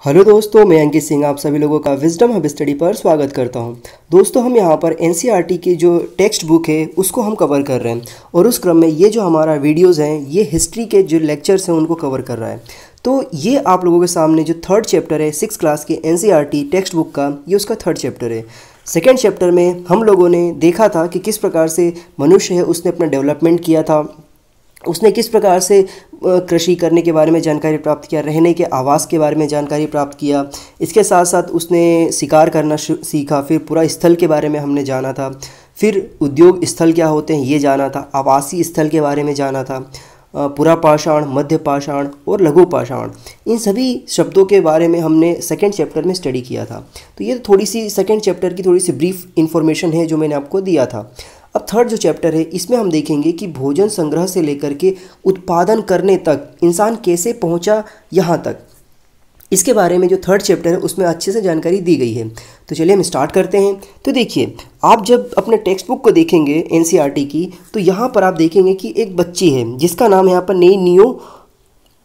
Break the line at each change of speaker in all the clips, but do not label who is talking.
Hello दोस्तों, मैं अंकित सिंह आप सभी लोगों का विजडम हब स्टडी पर स्वागत करता हूं। दोस्तों, हम यहां पर एनसीईआरटी की जो टेक्स्ट बुक है उसको हम कवर कर रहे हैं और उस क्रम में ये जो हमारा वीडियोस हैं ये हिस्ट्री के जो लेक्चर्स हैं उनको कवर कर रहा है। तो ये आप लोगों के सामने जो थर्ड चैप्टर है 6th क्लास के एनसीईआरटी टेक्स्ट बुक का, ये उसका थर्ड चैप्टर है। सेकेंड चैप्टर में हम लोगों ने देखा था कि किस प्रकार से मनुष्य है उसने अपना डेवलपमेंट किया था, उसने किस प्रकार से कृषि करने के बारे में जानकारी प्राप्त किया, रहने के आवास के बारे में जानकारी प्राप्त किया। इसके साथ साथ उसने शिकार करना सीखा, फिर पूरा स्थल के बारे में हमने जाना था, फिर उद्योग स्थल क्या होते हैं ये जाना था, आवासीय स्थल के बारे में जाना था, पुरा पाषाण, मध्य पाषाण और लघु पाषाण, इन सभी शब्दों के बारे में हमने सेकेंड चैप्टर में स्टडी किया था। तो ये थोड़ी सी सेकेंड चैप्टर की थोड़ी सी ब्रीफ इन्फॉर्मेशन है जो मैंने आपको दिया था। अब थर्ड जो चैप्टर है इसमें हम देखेंगे कि भोजन संग्रह से लेकर के उत्पादन करने तक इंसान कैसे पहुंचा यहाँ तक, इसके बारे में जो थर्ड चैप्टर है उसमें अच्छे से जानकारी दी गई है। तो चलिए हम स्टार्ट करते हैं। तो देखिए, आप जब अपने टेक्स्ट बुक को देखेंगे एनसीईआरटी की, तो यहाँ पर आप देखेंगे कि एक बच्ची है जिसका नाम है यहाँ पर नई नियो।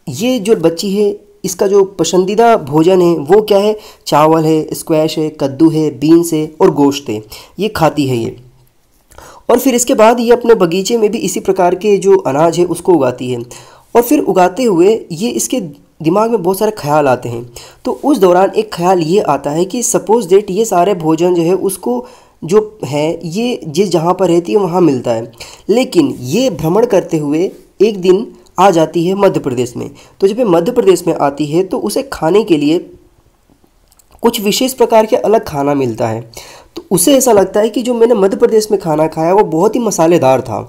ये जो बच्ची है इसका जो पसंदीदा भोजन है वो क्या है, चावल है, स्क्वैश है, कद्दू है, बीन्स है और गोश्त है, ये खाती है ये। और फिर इसके बाद ये अपने बगीचे में भी इसी प्रकार के जो अनाज है उसको उगाती है और फिर उगाते हुए ये इसके दिमाग में बहुत सारे ख्याल आते हैं। तो उस दौरान एक ख्याल ये आता है कि सपोज डेट ये सारे भोजन जो है उसको जो है ये जिस जहाँ पर रहती है वहाँ मिलता है, लेकिन ये भ्रमण करते हुए एक दिन आ जाती है मध्य प्रदेश में। तो जब ये मध्य प्रदेश में आती है तो उसे खाने के लिए कुछ विशेष प्रकार के अलग खाना मिलता है। तो उसे ऐसा लगता है कि जो मैंने मध्य प्रदेश में खाना खाया वो बहुत ही मसालेदार था।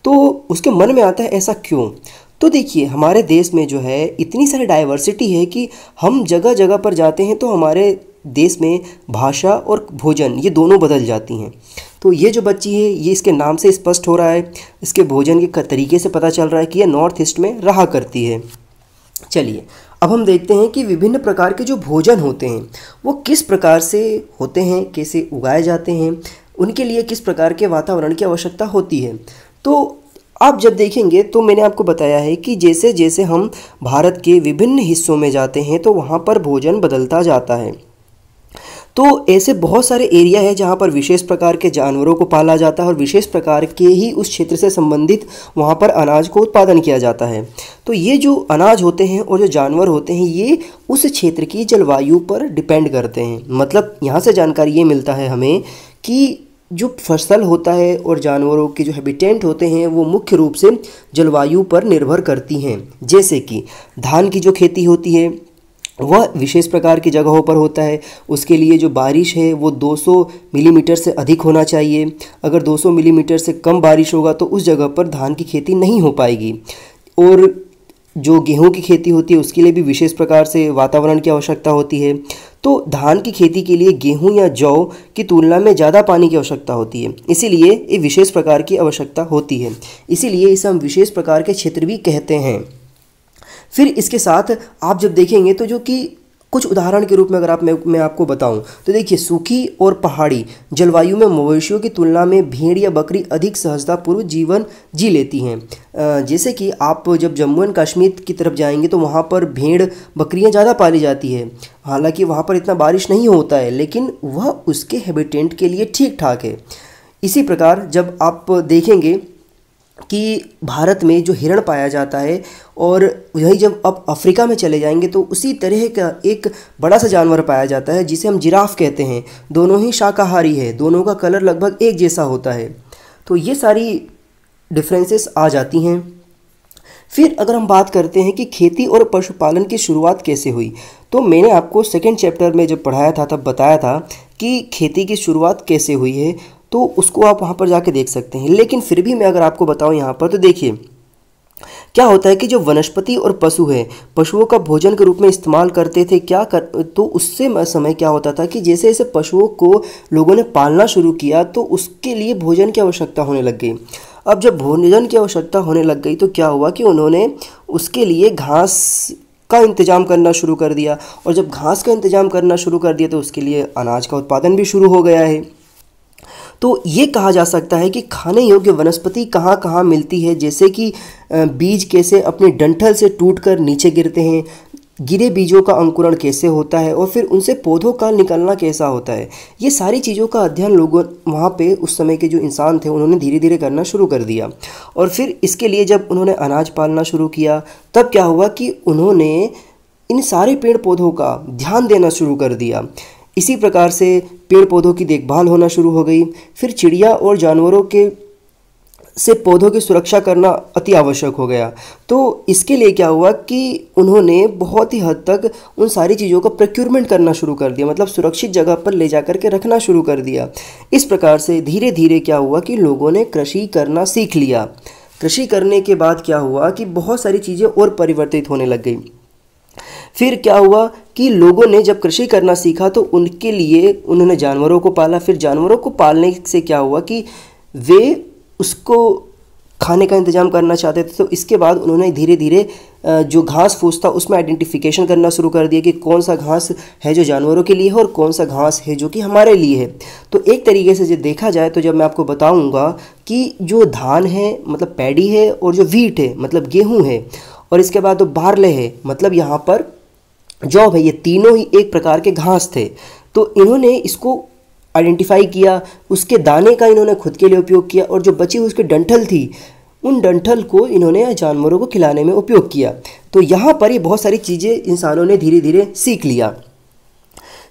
तो उसके मन में आता है ऐसा क्यों। तो देखिए, हमारे देश में जो है इतनी सारी डाइवर्सिटी है कि हम जगह जगह पर जाते हैं तो हमारे देश में भाषा और भोजन ये दोनों बदल जाती हैं। तो ये जो बच्ची है ये इसके नाम से स्पष्ट हो रहा है, इसके भोजन के तरीके से पता चल रहा है कि यह नॉर्थ ईस्ट में रहा करती है। चलिए अब हम देखते हैं कि विभिन्न प्रकार के जो भोजन होते हैं वो किस प्रकार से होते हैं, कैसे उगाए जाते हैं, उनके लिए किस प्रकार के वातावरण की आवश्यकता होती है। तो आप जब देखेंगे तो मैंने आपको बताया है कि जैसे जैसे हम भारत के विभिन्न हिस्सों में जाते हैं तो वहाँ पर भोजन बदलता जाता है। तो ऐसे बहुत सारे एरिया है जहाँ पर विशेष प्रकार के जानवरों को पाला जाता है और विशेष प्रकार के ही उस क्षेत्र से संबंधित वहाँ पर अनाज को उत्पादन किया जाता है। तो ये जो अनाज होते हैं और जो जानवर होते हैं ये उस क्षेत्र की जलवायु पर डिपेंड करते हैं। मतलब यहाँ से जानकारी ये मिलता है हमें कि जो फसल होता है और जानवरों के जो हैबिटेंट होते हैं वो मुख्य रूप से जलवायु पर निर्भर करती हैं। जैसे कि धान की जो खेती होती है वह विशेष प्रकार की जगहों पर होता है, उसके लिए जो बारिश है वो 200 मिलीमीटर से अधिक होना चाहिए। अगर 200 मिलीमीटर से कम बारिश होगा तो उस जगह पर धान की खेती नहीं हो पाएगी। और जो गेहूं की खेती होती है उसके लिए भी विशेष प्रकार से वातावरण की आवश्यकता होती है। तो धान की खेती के लिए गेहूं या जौ की तुलना में ज़्यादा पानी की आवश्यकता होती है, इसीलिए ये विशेष प्रकार की आवश्यकता होती है, इसीलिए इसे हम विशेष प्रकार के क्षेत्र भी कहते हैं। फिर इसके साथ आप जब देखेंगे तो जो कि कुछ उदाहरण के रूप में अगर मैं आपको बताऊं तो देखिए, सूखी और पहाड़ी जलवायु में मवेशियों की तुलना में भेड़ या बकरी अधिक सहजतापूर्वक जीवन जी लेती हैं। जैसे कि आप जब जम्मू एंड कश्मीर की तरफ जाएंगे तो वहाँ पर भेड़ बकरियाँ ज़्यादा पाली जाती है। हालांकि वहाँ पर इतना बारिश नहीं होता है लेकिन वह उसके हैबिटेंट के लिए ठीक ठाक है। इसी प्रकार जब आप देखेंगे कि भारत में जो हिरण पाया जाता है और वही जब आप अफ्रीका में चले जाएंगे तो उसी तरह का एक बड़ा सा जानवर पाया जाता है जिसे हम जिराफ कहते हैं। दोनों ही शाकाहारी है, दोनों का कलर लगभग एक जैसा होता है। तो ये सारी डिफरेंसेस आ जाती हैं। फिर अगर हम बात करते हैं कि खेती और पशुपालन की शुरुआत कैसे हुई, तो मैंने आपको सेकेंड चैप्टर में जब पढ़ाया था तब बताया था कि खेती की शुरुआत कैसे हुई है, तो उसको आप वहाँ पर जाके देख सकते हैं। लेकिन फिर भी मैं अगर आपको बताऊँ यहाँ पर, तो देखिए क्या होता है कि जो वनस्पति और पशु है पशुओं का भोजन के रूप में इस्तेमाल करते थे तो उससे समय क्या होता था कि जैसे जैसे पशुओं को लोगों ने पालना शुरू किया तो उसके लिए भोजन की आवश्यकता होने लग गई। अब जब भोजन की आवश्यकता होने लग गई तो क्या हुआ कि उन्होंने उसके लिए घास का इंतजाम करना शुरू कर दिया, और जब घास का इंतजाम करना शुरू कर दिया तो उसके लिए अनाज का उत्पादन भी शुरू हो गया है। तो ये कहा जा सकता है कि खाने योग्य वनस्पति कहाँ कहाँ मिलती है, जैसे कि बीज कैसे अपने डंठल से टूटकर नीचे गिरते हैं, गिरे बीजों का अंकुरण कैसे होता है और फिर उनसे पौधों का निकलना कैसा होता है, ये सारी चीज़ों का अध्ययन लोगों वहाँ पे उस समय के जो इंसान थे उन्होंने धीरे धीरे करना शुरू कर दिया। और फिर इसके लिए जब उन्होंने अनाज पालना शुरू किया तब क्या हुआ कि उन्होंने इन सारे पेड़ पौधों का ध्यान देना शुरू कर दिया। इसी प्रकार से पेड़ पौधों की देखभाल होना शुरू हो गई। फिर चिड़िया और जानवरों के से पौधों की सुरक्षा करना अति आवश्यक हो गया। तो इसके लिए क्या हुआ कि उन्होंने बहुत ही हद तक उन सारी चीज़ों का प्रोक्योरमेंट करना शुरू कर दिया, मतलब सुरक्षित जगह पर ले जाकर के रखना शुरू कर दिया। इस प्रकार से धीरे धीरे क्या हुआ कि लोगों ने कृषि करना सीख लिया। कृषि करने के बाद क्या हुआ कि बहुत सारी चीज़ें और परिवर्तित होने लग गई। फिर क्या हुआ कि लोगों ने जब कृषि करना सीखा तो उनके लिए उन्होंने जानवरों को पाला। फिर जानवरों को पालने से क्या हुआ कि वे उसको खाने का इंतज़ाम करना चाहते थे। तो इसके बाद उन्होंने धीरे धीरे जो घास फूस था उसमें आइडेंटिफिकेशन करना शुरू कर दिया कि कौन सा घास है जो जानवरों के लिए है और कौन सा घास है जो कि हमारे लिए है। तो एक तरीके से जो देखा जाए तो जब मैं आपको बताऊंगा कि जो धान है मतलब पैडी है, और जो वीट है मतलब गेहूँ है, और इसके बाद तो बारले है मतलब यहाँ पर जौ है, ये तीनों ही एक प्रकार के घास थे। तो इन्होंने इसको आइडेंटिफाई किया, उसके दाने का इन्होंने खुद के लिए उपयोग किया, और जो बची हुई उसकी डंठल थी उन डंठल को इन्होंने जानवरों को खिलाने में उपयोग किया। तो यहाँ पर ये बहुत सारी चीज़ें इंसानों ने धीरे धीरे सीख लिया।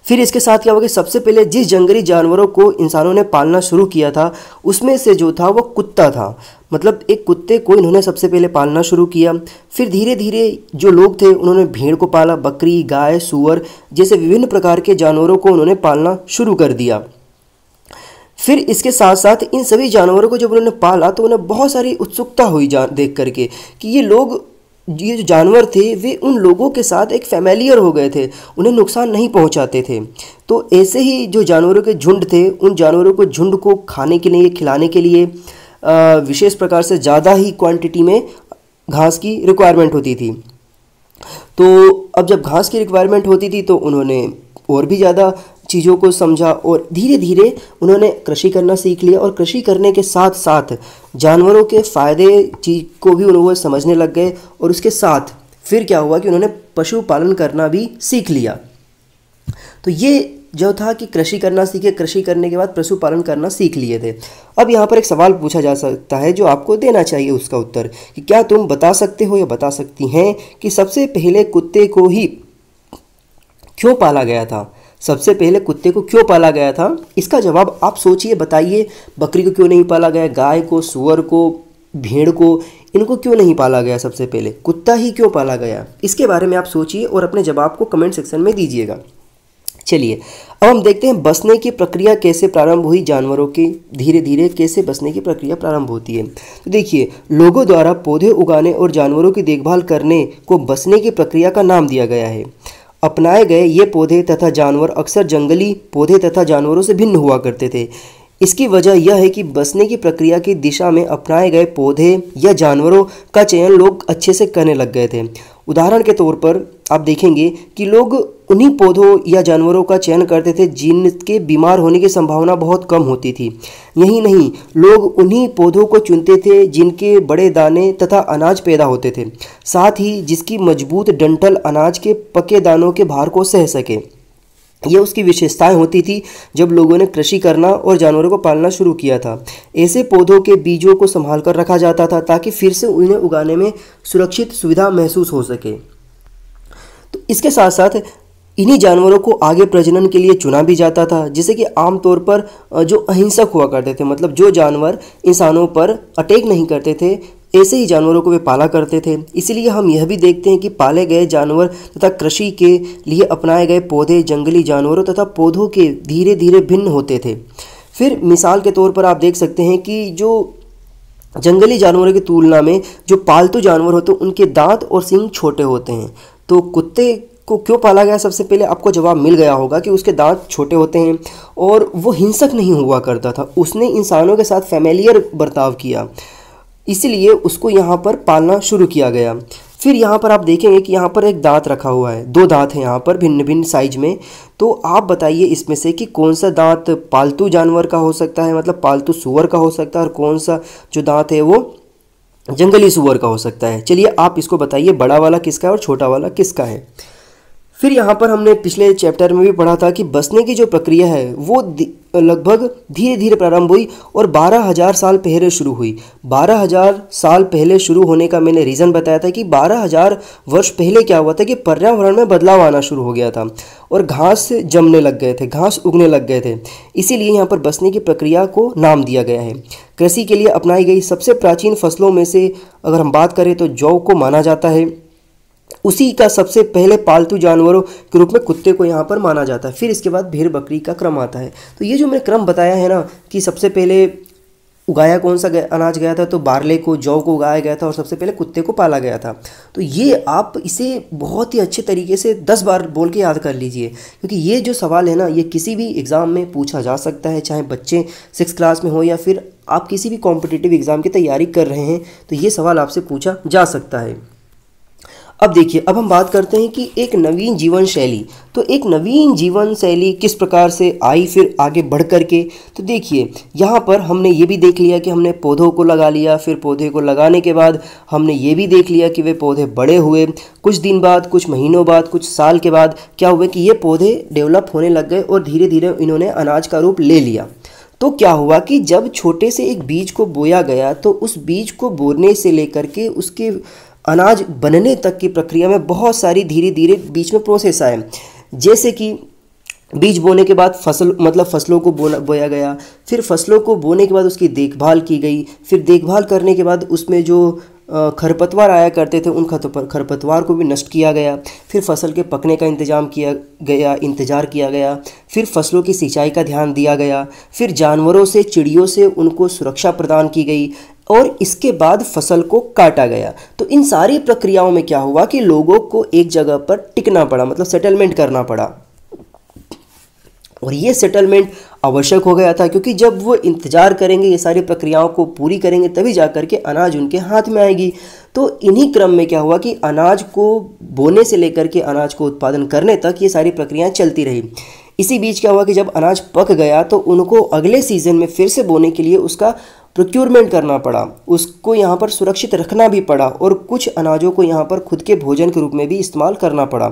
फिर इसके साथ क्या हुआ कि सबसे पहले जिस जंगली जानवरों को इंसानों ने पालना शुरू किया था उसमें से जो था वो कुत्ता था। मतलब एक कुत्ते को इन्होंने सबसे पहले पालना शुरू किया। फिर धीरे धीरे जो लोग थे उन्होंने भेड़ को पाला, बकरी, गाय, सूअर जैसे विभिन्न प्रकार के जानवरों को उन्होंने पालना शुरू कर दिया। फिर इसके साथ साथ इन सभी जानवरों को जब उन्होंने पाला तो उन्हें बहुत सारी उत्सुकता हुई देख करके कि ये जो जानवर थे वे उन लोगों के साथ एक फैमिलियर हो गए थे, उन्हें नुकसान नहीं पहुंचाते थे। तो ऐसे ही जो जानवरों के झुंड थे उन जानवरों को झुंड को खाने के लिए, खिलाने के लिए विशेष प्रकार से ज़्यादा ही क्वांटिटी में घास की रिक्वायरमेंट होती थी। तो अब जब घास की रिक्वायरमेंट होती थी तो उन्होंने और भी ज़्यादा चीज़ों को समझा और धीरे धीरे उन्होंने कृषि करना सीख लिया। और कृषि करने के साथ साथ जानवरों के फ़ायदे चीज़ को भी उन्होंने समझने लग गए। और उसके साथ फिर क्या हुआ कि उन्होंने पशुपालन करना भी सीख लिया। तो ये जो था कि कृषि करना सीखे, कृषि करने के बाद पशुपालन करना सीख लिए थे। अब यहाँ पर एक सवाल पूछा जा सकता है जो आपको देना चाहिए उसका उत्तर, कि क्या तुम बता सकते हो या बता सकती हैं कि सबसे पहले कुत्ते को ही क्यों पाला गया था? सबसे पहले कुत्ते को क्यों पाला गया था, इसका जवाब आप सोचिए, बताइए। बकरी को क्यों नहीं पाला गया, गाय को, सुअर को, भेड़ को, इनको क्यों नहीं पाला गया? सबसे पहले कुत्ता ही क्यों पाला गया, इसके बारे में आप सोचिए और अपने जवाब को कमेंट सेक्शन में दीजिएगा। चलिए अब हम देखते हैं बसने की प्रक्रिया कैसे प्रारंभ हुई। जानवरों की धीरे धीरे कैसे बसने की प्रक्रिया प्रारंभ होती है। तो देखिए, लोगों द्वारा पौधे उगाने और जानवरों की देखभाल करने को बसने की प्रक्रिया का नाम दिया गया है। अपनाए गए ये पौधे तथा जानवर अक्सर जंगली पौधे तथा जानवरों से भिन्न हुआ करते थे। इसकी वजह यह है कि बसने की प्रक्रिया की दिशा में अपनाए गए पौधे या जानवरों का चयन लोग अच्छे से करने लग गए थे। उदाहरण के तौर पर आप देखेंगे कि लोग उन्हीं पौधों या जानवरों का चयन करते थे जिनके बीमार होने की संभावना बहुत कम होती थी। यही नहीं, लोग उन्हीं पौधों को चुनते थे जिनके बड़े दाने तथा अनाज पैदा होते थे, साथ ही जिसकी मजबूत डंठल अनाज के पके दानों के भार को सह सके। यह उसकी विशेषताएं होती थी जब लोगों ने कृषि करना और जानवरों को पालना शुरू किया था। ऐसे पौधों के बीजों को संभाल कर रखा जाता था ताकि फिर से उन्हें उगाने में सुरक्षित सुविधा महसूस हो सके। तो इसके साथ साथ इन्हीं जानवरों को आगे प्रजनन के लिए चुना भी जाता था, जैसे कि आमतौर पर जो अहिंसक हुआ करते थे, मतलब जो जानवर इंसानों पर अटैक नहीं करते थे, ऐसे ही जानवरों को वे पाला करते थे। इसलिए हम यह भी देखते हैं कि पाले गए जानवर तथा कृषि के लिए अपनाए गए पौधे जंगली जानवरों तथा पौधों के धीरे धीरे भिन्न होते थे। फिर मिसाल के तौर पर आप देख सकते हैं कि जो जंगली जानवरों की तुलना में जो पालतू जानवर होते हैं उनके दांत और सींग छोटे होते हैं। तो कुत्ते को क्यों पाला गया, सबसे पहले आपको जवाब मिल गया होगा कि उसके दांत छोटे होते हैं और वो हिंसक नहीं हुआ करता था, उसने इंसानों के साथ फैमिलियर बर्ताव किया, इसलिए उसको यहाँ पर पालना शुरू किया गया। फिर यहाँ पर आप देखेंगे कि यहाँ पर एक दांत रखा हुआ है, 2 दांत हैं यहाँ पर भिन्न भिन्न साइज में। तो आप बताइए इसमें से कि कौन सा दांत पालतू जानवर का हो सकता है, मतलब पालतू सूअर का हो सकता है, और कौन सा जो दांत है वो जंगली सूअर का हो सकता है। चलिए आप इसको बताइए, बड़ा वाला किसका है और छोटा वाला किसका है। फिर यहाँ पर हमने पिछले चैप्टर में भी पढ़ा था कि बसने की जो प्रक्रिया है वो लगभग धीरे धीरे प्रारंभ हुई और 12,000 साल पहले शुरू हुई। 12,000 साल पहले शुरू होने का मैंने रीज़न बताया था कि 12,000 वर्ष पहले क्या हुआ था कि पर्यावरण में बदलाव आना शुरू हो गया था और घास जमने लग गए थे, घास उगने लग गए थे। इसीलिए यहाँ पर बसने की प्रक्रिया को नाम दिया गया है। कृषि के लिए अपनाई गई सबसे प्राचीन फसलों में से अगर हम बात करें तो जौ को माना जाता है। उसी का सबसे पहले पालतू जानवरों के रूप में कुत्ते को यहाँ पर माना जाता है। फिर इसके बाद भेड़ बकरी का क्रम आता है। तो ये जो मैंने क्रम बताया है ना कि सबसे पहले उगाया कौन सा अनाज गया था, तो बारले को, जौ को उगाया गया था और सबसे पहले कुत्ते को पाला गया था। तो ये आप इसे बहुत ही अच्छे तरीके से 10 बार बोल के याद कर लीजिए, क्योंकि ये जो सवाल है ना ये किसी भी एग्ज़ाम में पूछा जा सकता है, चाहे बच्चे 6 क्लास में हो या फिर आप किसी भी कॉम्पिटिटिव एग्ज़ाम की तैयारी कर रहे हैं तो ये सवाल आपसे पूछा जा सकता है। अब देखिए, अब हम बात करते हैं कि एक नवीन जीवन शैली, तो एक नवीन जीवन शैली किस प्रकार से आई फिर आगे बढ़ करके। तो देखिए यहाँ पर हमने ये भी देख लिया कि हमने पौधों को लगा लिया, फिर पौधे को लगाने के बाद हमने ये भी देख लिया कि वे पौधे बड़े हुए। कुछ दिन बाद, कुछ महीनों बाद, कुछ साल के बाद क्या हुआ कि ये पौधे डेवलप होने लग गए और धीरे धीरे इन्होंने अनाज का रूप ले लिया। तो क्या हुआ कि जब छोटे से एक बीज को बोया गया तो उस बीज को बोने से लेकर के उसके अनाज बनने तक की प्रक्रिया में बहुत सारी धीरे धीरे बीच में प्रोसेस आए। जैसे कि बीज बोने के बाद फसलों को बोया गया, फिर फसलों को बोने के बाद उसकी देखभाल की गई, फिर देखभाल करने के बाद उसमें जो खरपतवार आया करते थे उन खरपतवार को भी नष्ट किया गया, फिर फसल के पकने का इंतज़ार किया गया, फिर फसलों की सिंचाई का ध्यान दिया गया, फिर जानवरों से, चिड़ियों से उनको सुरक्षा प्रदान की गई और इसके बाद फसल को काटा गया। तो इन सारी प्रक्रियाओं में क्या हुआ कि लोगों को एक जगह पर टिकना पड़ा, मतलब सेटलमेंट करना पड़ा। और ये सेटलमेंट आवश्यक हो गया था क्योंकि जब वो इंतज़ार करेंगे, ये सारी प्रक्रियाओं को पूरी करेंगे, तभी जा कर के अनाज उनके हाथ में आएगी। तो इन्हीं क्रम में क्या हुआ कि अनाज को बोने से लेकर के अनाज को उत्पादन करने तक ये सारी प्रक्रियाएं चलती रही। इसी बीच क्या हुआ कि जब अनाज पक गया तो उनको अगले सीज़न में फिर से बोने के लिए उसका प्रोक्योरमेंट करना पड़ा, उसको यहाँ पर सुरक्षित रखना भी पड़ा और कुछ अनाजों को यहाँ पर खुद के भोजन के रूप में भी इस्तेमाल करना पड़ा।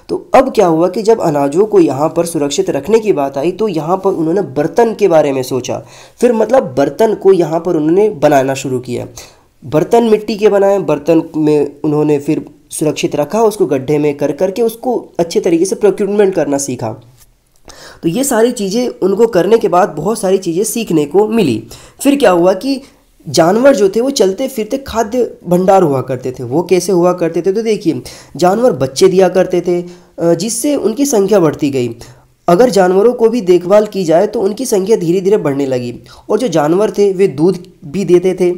तो अब क्या हुआ कि जब अनाजों को यहाँ पर सुरक्षित रखने की बात आई तो यहाँ पर उन्होंने बर्तन के बारे में सोचा। फिर मतलब बर्तन को यहाँ पर उन्होंने बनाना शुरू किया। बर्तन मिट्टी के बनाए, बर्तन में उन्होंने फिर सुरक्षित रखा, उसको गड्ढे में कर करके उसको अच्छे तरीके से प्रोक्योरमेंट करना सीखा। तो ये सारी चीज़ें उनको करने के बाद बहुत सारी चीज़ें सीखने को मिली। फिर क्या हुआ कि जानवर जो थे वो चलते फिरते खाद्य भंडार हुआ करते थे। वो कैसे हुआ करते थे? तो देखिए, जानवर बच्चे दिया करते थे जिससे उनकी संख्या बढ़ती गई। अगर जानवरों को भी देखभाल की जाए तो उनकी संख्या धीरे धीरे बढ़ने लगी और जो जानवर थे वे दूध भी देते थे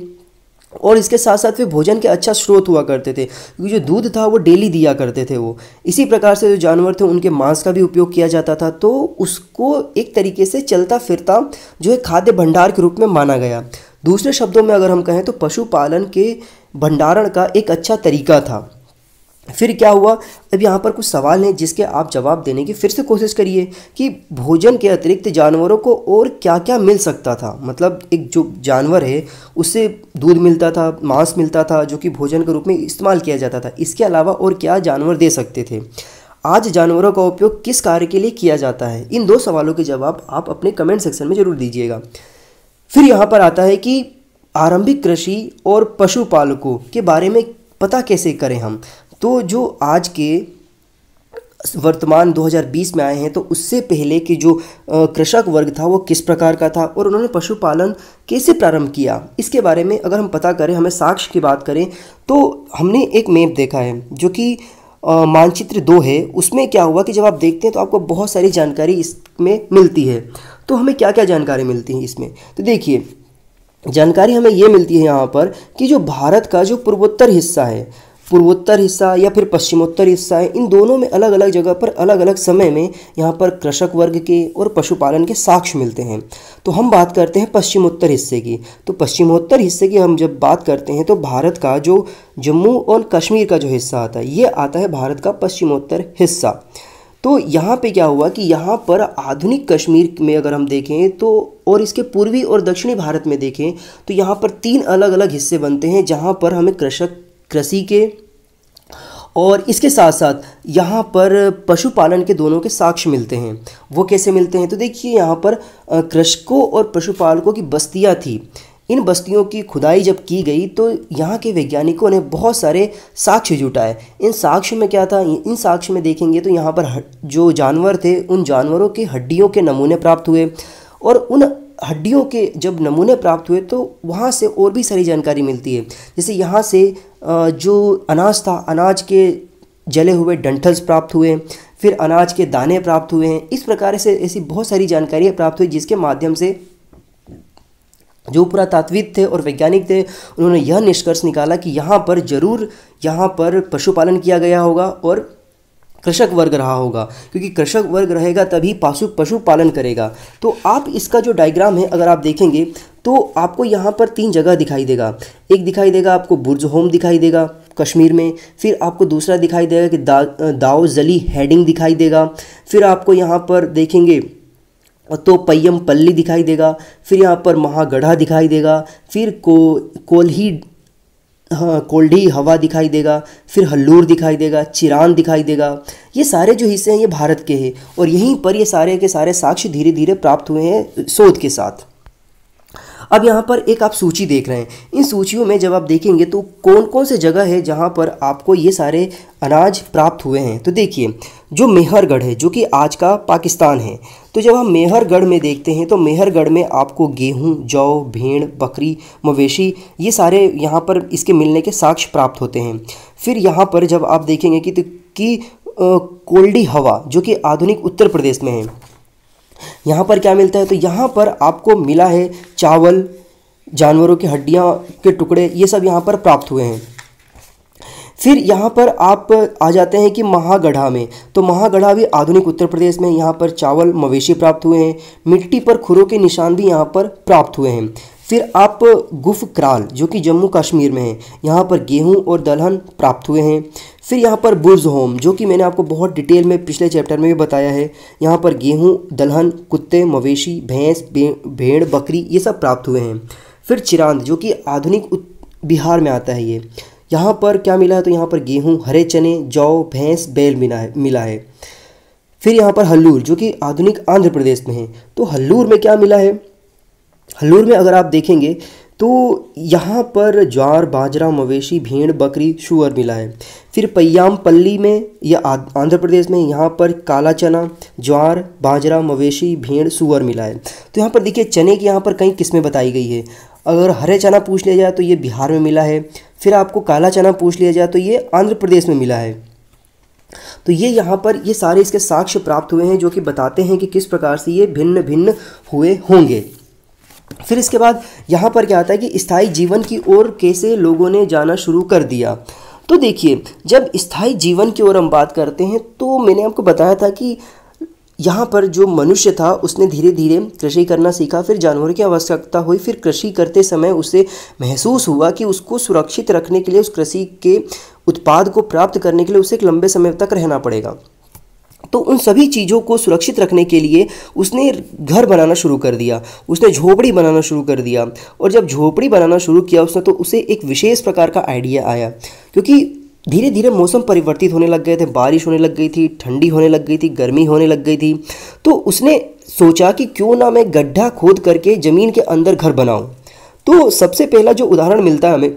और इसके साथ साथ वे भोजन के अच्छा स्रोत हुआ करते थे क्योंकि जो दूध था वो डेली दिया करते थे वो। इसी प्रकार से जो जानवर थे उनके मांस का भी उपयोग किया जाता था, तो उसको एक तरीके से चलता फिरता जो है खाद्य भंडार के रूप में माना गया। दूसरे शब्दों में अगर हम कहें तो पशुपालन के भंडारण का एक अच्छा तरीका था। फिर क्या हुआ, अब यहाँ पर कुछ सवाल हैं जिसके आप जवाब देने की फिर से कोशिश करिए कि भोजन के अतिरिक्त जानवरों को और क्या क्या मिल सकता था। मतलब एक जो जानवर है उससे दूध मिलता था, मांस मिलता था जो कि भोजन के रूप में इस्तेमाल किया जाता था। इसके अलावा और क्या जानवर दे सकते थे? आज जानवरों का उपयोग किस कार्य के लिए किया जाता है? इन 2 सवालों के जवाब आप अपने कमेंट सेक्शन में ज़रूर दीजिएगा। फिर यहाँ पर आता है कि आरंभिक कृषि और पशुपालकों के बारे में पता कैसे करें हम। तो जो आज के वर्तमान 2020 में आए हैं तो उससे पहले कि जो कृषक वर्ग था वो किस प्रकार का था और उन्होंने पशुपालन कैसे प्रारंभ किया, इसके बारे में अगर हम पता करें, हमें साक्ष्य की बात करें तो हमने एक मैप देखा है जो कि मानचित्र 2 है। उसमें क्या हुआ कि जब आप देखते हैं तो आपको बहुत सारी जानकारी इसमें मिलती है। तो हमें क्या क्या जानकारी मिलती है इसमें? तो देखिए, जानकारी हमें ये मिलती है यहाँ पर कि जो भारत का जो पूर्वोत्तर हिस्सा या फिर पश्चिमोत्तर हिस्सा है, इन दोनों में अलग अलग जगह पर अलग अलग समय में यहाँ पर कृषक वर्ग के और पशुपालन के साक्ष्य मिलते हैं। तो हम बात करते हैं पश्चिमोत्तर हिस्से की। तो पश्चिमोत्तर हिस्से की हम जब बात करते हैं तो भारत का जो जम्मू और कश्मीर का जो हिस्सा आता है ये आता है भारत का पश्चिमोत्तर हिस्सा। तो यहाँ पे क्या हुआ कि यहाँ पर आधुनिक कश्मीर में अगर हम देखें तो और इसके पूर्वी और दक्षिणी भारत में देखें तो यहाँ पर 3 अलग अलग हिस्से बनते हैं जहाँ पर हमें कृषि के और इसके साथ साथ यहाँ पर पशुपालन के दोनों के साक्ष्य मिलते हैं। वो कैसे मिलते हैं? तो देखिए यहाँ पर कृषकों और पशुपालकों की बस्तियाँ थी। इन बस्तियों की खुदाई जब की गई तो यहाँ के वैज्ञानिकों ने बहुत सारे साक्ष्य जुटाए। इन साक्ष्य में क्या था? इन साक्ष्य में देखेंगे तो यहाँ पर जो जानवर थे उन जानवरों की हड्डियों के नमूने प्राप्त हुए, और उन हड्डियों के जब नमूने प्राप्त हुए तो वहाँ से और भी सारी जानकारी मिलती है। जैसे यहाँ से जो अनाज था, अनाज के जले हुए डंठल्स प्राप्त हुए, फिर अनाज के दाने प्राप्त हुए हैं। इस प्रकार से ऐसी बहुत सारी जानकारियाँ प्राप्त हुई जिसके माध्यम से जो पुरातात्विक थे और वैज्ञानिक थे उन्होंने यह निष्कर्ष निकाला कि यहाँ पर ज़रूर यहाँ पर पशुपालन किया गया होगा और कृषक वर्ग रहा होगा, क्योंकि कृषक वर्ग रहेगा तभी पशुपालन करेगा। तो आप इसका जो डायग्राम है अगर आप देखेंगे तो आपको यहाँ पर 3 जगह दिखाई देगा। एक दिखाई देगा आपको बुर्ज होम दिखाई देगा कश्मीर में, फिर आपको दूसरा दिखाई देगा कि दाओ जली हेडिंग दिखाई देगा, फिर आपको यहाँ पर देखेंगे तो पय्यम पल्ली दिखाई देगा, फिर यहाँ पर महागढ़ा दिखाई देगा, फिर कोल्डी हवा दिखाई देगा, फिर हल्लूर दिखाई देगा, चिरान दिखाई देगा। ये सारे जो हिस्से हैं ये भारत के हैं और यहीं पर ये सारे के सारे साक्ष्य धीरे धीरे प्राप्त हुए हैं शोध के साथ। अब यहाँ पर एक आप सूची देख रहे हैं। इन सूचियों में जब आप देखेंगे तो कौन कौन से जगह है जहाँ पर आपको ये सारे अनाज प्राप्त हुए हैं। तो देखिए जो मेहरगढ़ है जो कि आज का पाकिस्तान है, तो जब हम मेहरगढ़ में देखते हैं तो मेहरगढ़ में आपको गेहूँ, जौ, भेड़, बकरी, मवेशी ये सारे यहाँ पर इसके मिलने के साक्ष्य प्राप्त होते हैं। फिर यहाँ पर जब आप देखेंगे कि कोल्डी हवा जो कि आधुनिक उत्तर प्रदेश में है, यहाँ पर क्या मिलता है? तो यहाँ पर आपको मिला है चावल, जानवरों की हड्डियाँ के टुकड़े, ये सब यहाँ पर प्राप्त हुए हैं। फिर यहाँ पर आप आ जाते हैं कि महागढ़ा में, तो महागढ़ा भी आधुनिक उत्तर प्रदेश में, यहाँ पर चावल, मवेशी प्राप्त हुए हैं। मिट्टी पर खुरों के निशान भी यहाँ पर प्राप्त हुए हैं। फिर आप गुफक्राल जो कि जम्मू कश्मीर में है, यहाँ पर गेहूं और दलहन प्राप्त हुए हैं। फिर यहाँ पर बुर्ज होम जो कि मैंने आपको बहुत डिटेल में पिछले चैप्टर में भी बताया है, यहाँ पर गेहूं, दलहन, कुत्ते, मवेशी, भैंस, भेड़, बकरी ये सब प्राप्त हुए हैं। फिर चिरांद जो कि आधुनिक बिहार में आता है, ये यहाँ पर क्या मिला है? तो यहाँ पर गेहूँ, हरे चने, जौ, भैंस, बैल मिला है। फिर यहाँ पर हल्लूर जो कि आधुनिक आंध्र प्रदेश में है, तो हल्लूर में क्या मिला है? हल्लूर में अगर आप देखेंगे तो यहाँ पर ज्वार, बाजरा, मवेशी, भेड़, बकरी, सूअर मिला है। फिर पय्याम पल्ली में या आंध्र प्रदेश में यहाँ पर काला चना, ज्वार, बाजरा, मवेशी, भेड़, सूअर मिला है। तो यहाँ पर देखिए चने की यहाँ पर कई किस्में बताई गई है। अगर हरे चना पूछ लिया जाए तो ये बिहार में मिला है। फिर आपको काला चना पूछ लिया जाए तो ये आंध्र प्रदेश में मिला है। तो ये यहाँ पर ये सारे इसके साक्ष्य प्राप्त हुए हैं जो कि बताते हैं कि किस प्रकार से ये भिन्न भिन्न हुए होंगे। फिर इसके बाद यहाँ पर क्या आता है कि स्थायी जीवन की ओर कैसे लोगों ने जाना शुरू कर दिया। तो देखिए जब स्थायी जीवन की ओर हम बात करते हैं तो मैंने आपको बताया था कि यहाँ पर जो मनुष्य था उसने धीरे धीरे कृषि करना सीखा, फिर जानवरों की आवश्यकता हुई, फिर कृषि करते समय उसे महसूस हुआ कि उसको सुरक्षित रखने के लिए, उस कृषि के उत्पाद को प्राप्त करने के लिए उसे एक लंबे समय तक रहना पड़ेगा। तो उन सभी चीज़ों को सुरक्षित रखने के लिए उसने घर बनाना शुरू कर दिया, उसने झोपड़ी बनाना शुरू कर दिया। और जब झोपड़ी बनाना शुरू किया उसने तो उसे एक विशेष प्रकार का आइडिया आया, क्योंकि धीरे धीरे मौसम परिवर्तित होने लग गए थे, बारिश होने लग गई थी, ठंडी होने लग गई थी, गर्मी होने लग गई थी। तो उसने सोचा कि क्यों ना मैं गड्ढा खोद करके ज़मीन के अंदर घर बनाऊं। तो सबसे पहला जो उदाहरण मिलता है हमें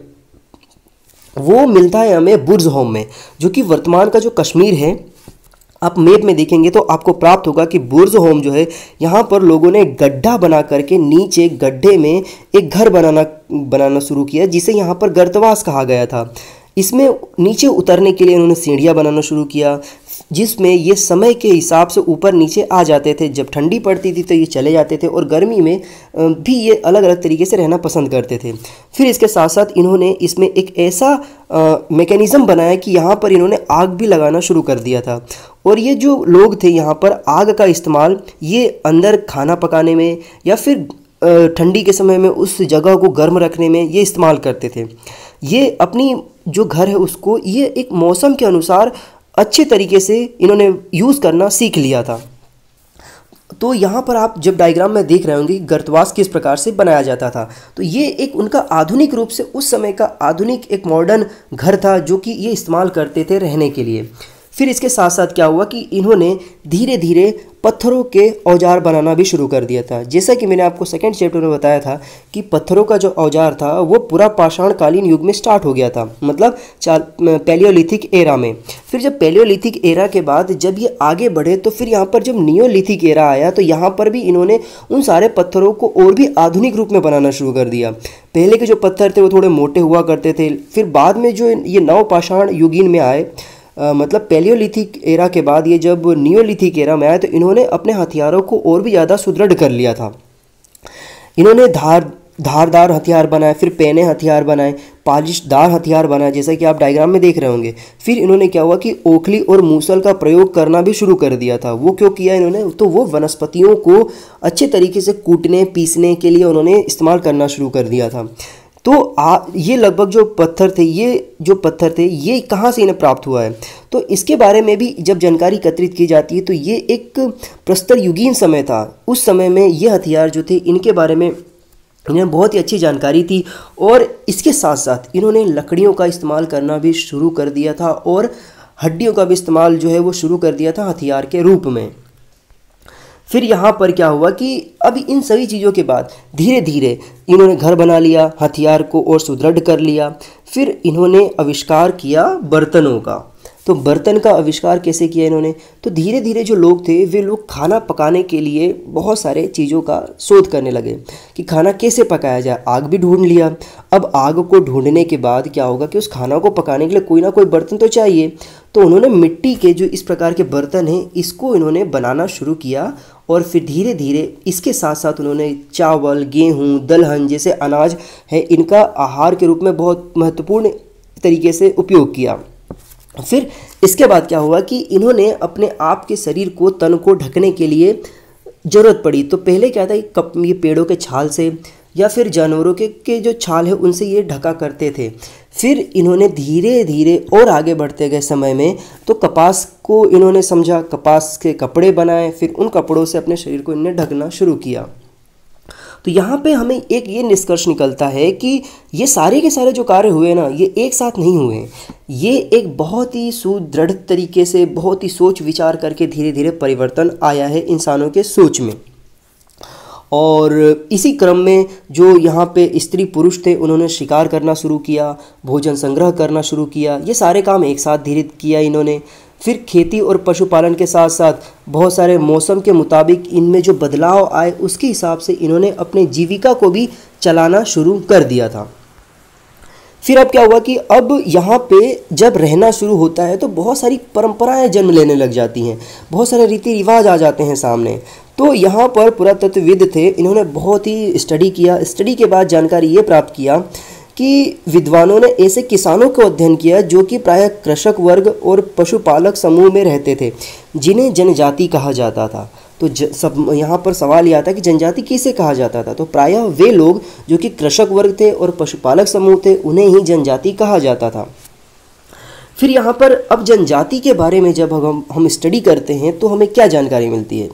वो मिलता है हमें बुर्ज होम में, जो कि वर्तमान का जो कश्मीर है। आप मैप में देखेंगे तो आपको प्राप्त होगा कि बुर्ज होम जो है यहाँ पर लोगों ने गड्ढा बना करके नीचे गड्ढे में एक घर बनाना शुरू किया, जिसे यहाँ पर गर्तवास कहा गया था। इसमें नीचे उतरने के लिए उन्होंने सीढ़ियाँ बनाना शुरू किया, जिसमें ये समय के हिसाब से ऊपर नीचे आ जाते थे। जब ठंडी पड़ती थी तो ये चले जाते थे और गर्मी में भी ये अलग अलग तरीके से रहना पसंद करते थे। फिर इसके साथ साथ इन्होंने इसमें एक ऐसा मैकेनिज़्म बनाया कि यहाँ पर इन्होंने आग भी लगाना शुरू कर दिया था। और ये जो लोग थे यहाँ पर आग का इस्तेमाल ये अंदर खाना पकाने में या फिर ठंडी के समय में उस जगह को गर्म रखने में ये इस्तेमाल करते थे। ये अपनी जो घर है उसको ये एक मौसम के अनुसार अच्छे तरीके से इन्होंने यूज़ करना सीख लिया था। तो यहाँ पर आप जब डायग्राम में देख रहे होंगे गर्तवास किस प्रकार से बनाया जाता था, तो ये एक उनका आधुनिक रूप से उस समय का आधुनिक एक मॉडर्न घर था जो कि ये इस्तेमाल करते थे रहने के लिए। फिर इसके साथ साथ क्या हुआ कि इन्होंने धीरे धीरे पत्थरों के औजार बनाना भी शुरू कर दिया था। जैसा कि मैंने आपको सेकंड चैप्टर में बताया था कि पत्थरों का जो औजार था वो पूरा पाषाण कालीन युग में स्टार्ट हो गया था, मतलब पैलियोलिथिक एरा में। फिर जब पैलियोलिथिक एरा के बाद जब ये आगे बढ़े तो फिर यहाँ पर जब नियोलिथिक एरा आया तो यहाँ पर भी इन्होंने उन सारे पत्थरों को और भी आधुनिक रूप में बनाना शुरू कर दिया। पहले के जो पत्थर थे वो थोड़े मोटे हुआ करते थे, फिर बाद में जो ये नव पाषाण युगीन में आए, मतलब पैलियोलिथिक एरा के बाद ये जब नियोलिथिक एरा में आए तो इन्होंने अपने हथियारों को और भी ज़्यादा सुदृढ़ कर लिया था। इन्होंने धारदार हथियार बनाए, फिर पैने हथियार बनाए, पालिशदार हथियार बनाए, जैसा कि आप डायग्राम में देख रहे होंगे। फिर इन्होंने क्या हुआ कि ओखली और मूसल का प्रयोग करना भी शुरू कर दिया था। वो क्यों किया इन्होंने, तो वो वनस्पतियों को अच्छे तरीके से कूटने पीसने के लिए उन्होंने इस्तेमाल करना शुरू कर दिया था। तो ये लगभग जो पत्थर थे ये कहाँ से इन्हें प्राप्त हुआ है, तो इसके बारे में भी जब जानकारी एकत्रित की जाती है तो ये एक प्रस्तर युगीन समय था। उस समय में ये हथियार जो थे इनके बारे में इन्हें बहुत ही अच्छी जानकारी थी, और इसके साथ साथ इन्होंने लकड़ियों का इस्तेमाल करना भी शुरू कर दिया था और हड्डियों का भी इस्तेमाल जो है वो शुरू कर दिया था हथियार के रूप में। फिर यहाँ पर क्या हुआ कि अब इन सभी चीज़ों के बाद धीरे धीरे इन्होंने घर बना लिया, हथियार को और सुदृढ़ कर लिया। फिर इन्होंने आविष्कार किया बर्तनों का। तो बर्तन का आविष्कार कैसे किया इन्होंने, तो धीरे धीरे जो लोग थे वे लोग खाना पकाने के लिए बहुत सारे चीज़ों का शोध करने लगे कि खाना कैसे पकाया जाए। आग भी ढूंढ लिया। अब आग को ढूंढने के बाद क्या होगा कि उस खाना को पकाने के लिए कोई ना कोई बर्तन तो चाहिए। तो उन्होंने मिट्टी के जो इस प्रकार के बर्तन हैं इसको इन्होंने बनाना शुरू किया, और फिर धीरे धीरे इसके साथ साथ उन्होंने चावल, गेहूँ, दलहन जैसे अनाज है इनका आहार के रूप में बहुत महत्वपूर्ण तरीके से उपयोग किया। फिर इसके बाद क्या हुआ कि इन्होंने अपने आप के शरीर को, तन को ढकने के लिए ज़रूरत पड़ी। तो पहले क्या था, ये पेड़ों के छाल से या फिर जानवरों के जो छाल है उनसे ये ढका करते थे। फिर इन्होंने धीरे धीरे और आगे बढ़ते गए समय में तो कपास को इन्होंने समझा, कपास के कपड़े बनाए, फिर उन कपड़ों से अपने शरीर को इन्होंने ढकना शुरू किया। तो यहाँ पे हमें एक ये निष्कर्ष निकलता है कि ये सारे के सारे जो कार्य हुए ना ये एक साथ नहीं हुए, ये एक बहुत ही सुदृढ़ तरीके से, बहुत ही सोच विचार करके धीरे धीरे परिवर्तन आया है इंसानों के सोच में। और इसी क्रम में जो यहाँ पे स्त्री पुरुष थे उन्होंने शिकार करना शुरू किया, भोजन संग्रह करना शुरू किया, ये सारे काम एक साथ धीरे किया इन्होंने। फिर खेती और पशुपालन के साथ साथ बहुत सारे मौसम के मुताबिक इनमें जो बदलाव आए उसके हिसाब से इन्होंने अपने जीविका को भी चलाना शुरू कर दिया था। फिर अब क्या हुआ कि अब यहाँ पे जब रहना शुरू होता है तो बहुत सारी परंपराएं जन्म लेने लग जाती हैं, बहुत सारे रीति रिवाज आ जाते हैं सामने। तो यहाँ पर पुरातत्वविद थे, इन्होंने बहुत ही स्टडी किया। स्टडी के बाद जानकारी ये प्राप्त किया कि विद्वानों ने ऐसे किसानों को अध्ययन किया जो कि प्रायः कृषक वर्ग और पशुपालक समूह में रहते थे, जिन्हें जनजाति कहा जाता था। तो सब यहाँ पर सवाल यह आता कि जनजाति किसे कहा जाता था, तो प्रायः वे लोग जो कि कृषक वर्ग थे और पशुपालक समूह थे उन्हें ही जनजाति कहा जाता था। फिर यहाँ पर अब जनजाति के बारे में जब हम स्टडी करते हैं तो हमें क्या जानकारी मिलती है,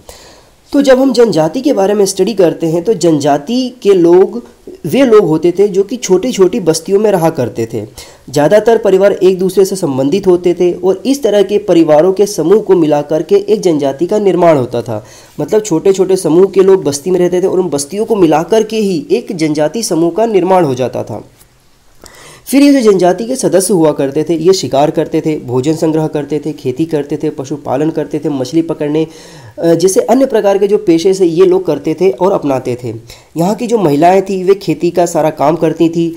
तो जब हम जनजाति के बारे में स्टडी करते हैं तो जनजाति के लोग वे लोग होते थे जो कि छोटी छोटी बस्तियों में रहा करते थे। ज़्यादातर परिवार एक दूसरे से संबंधित होते थे और इस तरह के परिवारों के समूह को मिलाकर के एक जनजाति का निर्माण होता था। मतलब छोटे छोटे समूह के लोग बस्ती में रहते थे और उन बस्तियों को मिलाकर के ही एक जनजाति समूह का निर्माण हो जाता था। फिर ये जो जनजाति के सदस्य हुआ करते थे ये शिकार करते थे, भोजन संग्रह करते थे, खेती करते थे, पशुपालन करते थे, मछली पकड़ने जैसे अन्य प्रकार के जो पेशे से ये लोग करते थे और अपनाते थे। यहाँ की जो महिलाएं थी वे खेती का सारा काम करती थी।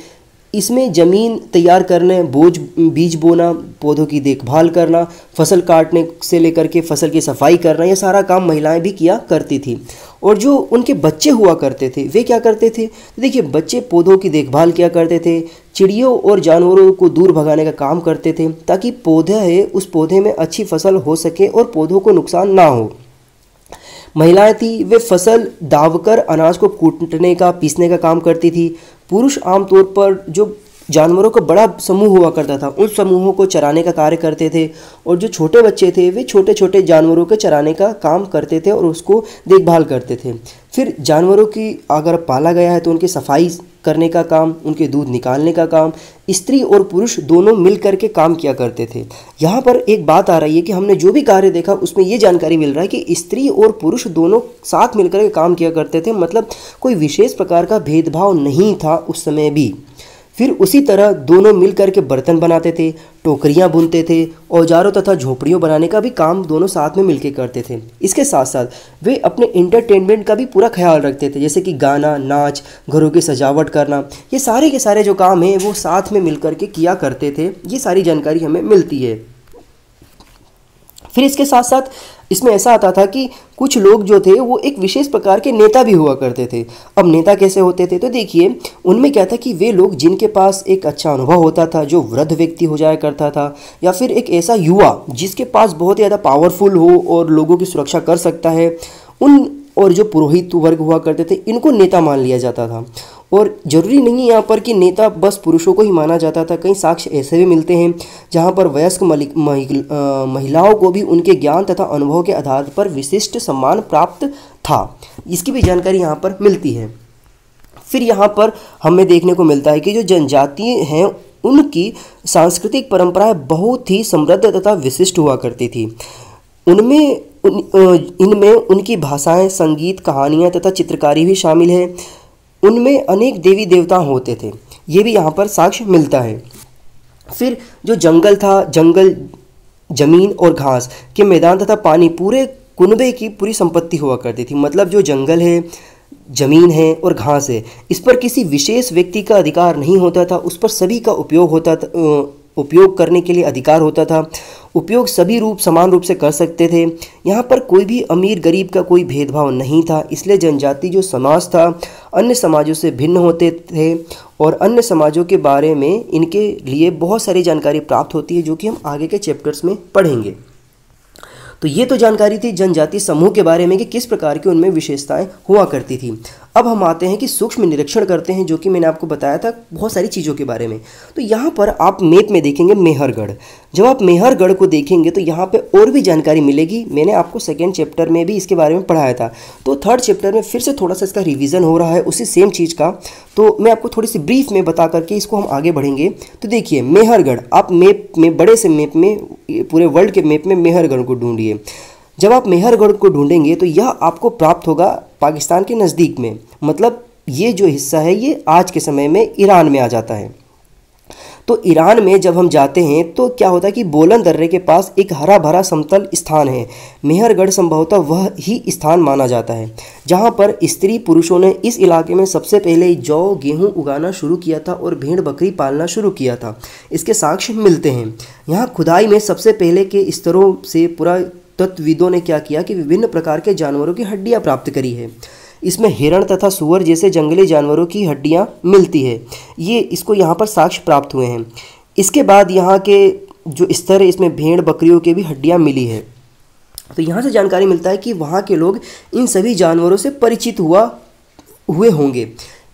इसमें ज़मीन तैयार करने, बीज बोना, पौधों की देखभाल करना, फसल काटने से लेकर के फसल की सफाई करना, ये सारा काम महिलाएं भी किया करती थी। और जो उनके बच्चे हुआ करते थे वे क्या करते थे, तो देखिए बच्चे पौधों की देखभाल किया करते थे, चिड़ियों और जानवरों को दूर भगाने का काम करते थे ताकि पौधा है उस पौधे में अच्छी फसल हो सके और पौधों को नुकसान ना हो। महिलाएं थी वे फसल दावकर अनाज को कूटने का, पीसने का काम करती थी। पुरुष आमतौर पर जो जानवरों का बड़ा समूह हुआ करता था, उन समूहों को चराने का कार्य करते थे। और जो छोटे बच्चे थे वे छोटे छोटे जानवरों के चराने का काम करते थे और उसको देखभाल करते थे। फिर जानवरों की अगर पाला गया है तो उनकी सफाई करने का काम, उनके दूध निकालने का काम स्त्री और पुरुष दोनों मिल कर के काम किया करते थे। यहाँ पर एक बात आ रही है कि हमने जो भी कार्य देखा उसमें ये जानकारी मिल रहा है कि स्त्री और पुरुष दोनों साथ मिलकर के काम किया करते थे, मतलब कोई विशेष प्रकार का भेदभाव नहीं था उस समय भी। फिर उसी तरह दोनों मिलकर के बर्तन बनाते थे, टोकरियां बुनते थे, औजारों तथा झोपड़ियों बनाने का भी काम दोनों साथ में मिलकर करते थे। इसके साथ साथ वे अपने इंटरटेनमेंट का भी पूरा ख्याल रखते थे, जैसे कि गाना, नाच, घरों की सजावट करना, ये सारे के सारे जो काम हैं वो साथ में मिलकर के किया करते थे। ये सारी जानकारी हमें मिलती है। फिर इसके साथ साथ इसमें ऐसा आता था कि कुछ लोग जो थे वो एक विशेष प्रकार के नेता भी हुआ करते थे। अब नेता कैसे होते थे तो देखिए, उनमें क्या था कि वे लोग जिनके पास एक अच्छा अनुभव होता था, जो वृद्ध व्यक्ति हो जाया करता था, या फिर एक ऐसा युवा जिसके पास बहुत ज़्यादा पावरफुल हो और लोगों की सुरक्षा कर सकता है, उन और जो पुरोहित वर्ग हुआ करते थे इनको नेता मान लिया जाता था। और ज़रूरी नहीं है यहाँ पर कि नेता बस पुरुषों को ही माना जाता था। कई साक्ष्य ऐसे भी मिलते हैं जहाँ पर वयस्क महिलाओं को भी उनके ज्ञान तथा अनुभव के आधार पर विशिष्ट सम्मान प्राप्त था। इसकी भी जानकारी यहाँ पर मिलती है। फिर यहाँ पर हमें देखने को मिलता है कि जो जनजाति हैं उनकी सांस्कृतिक परंपराएं बहुत ही समृद्ध तथा विशिष्ट हुआ करती थी। इनमें उनकी भाषाएं, संगीत, कहानियाँ तथा चित्रकारी भी शामिल है। उनमें अनेक देवी देवता होते थे, ये भी यहाँ पर साक्ष्य मिलता है। फिर जो जंगल था, जंगल, जमीन और घास के मैदान तथा पानी पूरे कुनबे की पूरी संपत्ति हुआ करती थी। मतलब जो जंगल है, जमीन है और घास है, इस पर किसी विशेष व्यक्ति का अधिकार नहीं होता था, उस पर सभी का उपयोग होता था, उपयोग करने के लिए अधिकार होता था। उपयोग सभी समान रूप से कर सकते थे। यहाँ पर कोई भी अमीर गरीब का कोई भेदभाव नहीं था। इसलिए जनजाति जो समाज था अन्य समाजों से भिन्न होते थे और अन्य समाजों के बारे में इनके लिए बहुत सारी जानकारी प्राप्त होती है, जो कि हम आगे के चैप्टर्स में पढ़ेंगे। तो ये तो जानकारी थी जनजाति समूह के बारे में कि किस प्रकार की उनमें विशेषताएं हुआ करती थी। अब हम आते हैं कि सूक्ष्म निरीक्षण करते हैं, जो कि मैंने आपको बताया था बहुत सारी चीज़ों के बारे में। तो यहाँ पर आप मैप में देखेंगे मेहरगढ़। जब आप मेहरगढ़ को देखेंगे तो यहाँ पे और भी जानकारी मिलेगी। मैंने आपको सेकेंड चैप्टर में भी इसके बारे में पढ़ाया था, तो थर्ड चैप्टर में फिर से थोड़ा सा इसका रिवीजन हो रहा है उसी सेम चीज़ का। तो मैं आपको थोड़ी सी ब्रीफ में बता करके इसको हम आगे बढ़ेंगे। तो देखिए मेहरगढ़, आप मैप में, बड़े से मैप में, पूरे वर्ल्ड के मैप में मेहरगढ़ को ढूंढिए। जब आप मेहरगढ़ को ढूंढेंगे तो यह आपको प्राप्त होगा पाकिस्तान के नज़दीक में, मतलब ये जो हिस्सा है ये आज के समय में ईरान में आ जाता है। तो ईरान में जब हम जाते हैं तो क्या होता है कि बोलन दर्रे के पास एक हरा भरा समतल स्थान है। मेहरगढ़ संभवतः वह ही स्थान माना जाता है जहां पर स्त्री पुरुषों ने इस इलाके में सबसे पहले जौ, गेहूं उगाना शुरू किया था और भेड़ बकरी पालना शुरू किया था। इसके साक्ष्य मिलते हैं। यहाँ खुदाई में सबसे पहले के स्तरों से पुरातत्वविदों ने क्या किया कि विभिन्न प्रकार के जानवरों की हड्डियाँ प्राप्त करी है। इसमें हिरण तथा सुअर जैसे जंगली जानवरों की हड्डियां मिलती है। ये इसको यहाँ पर साक्ष्य प्राप्त हुए हैं। इसके बाद यहाँ के जो स्तर है इसमें भेड़ बकरियों की भी हड्डियां मिली है। तो यहाँ से जानकारी मिलता है कि वहाँ के लोग इन सभी जानवरों से परिचित हुए होंगे।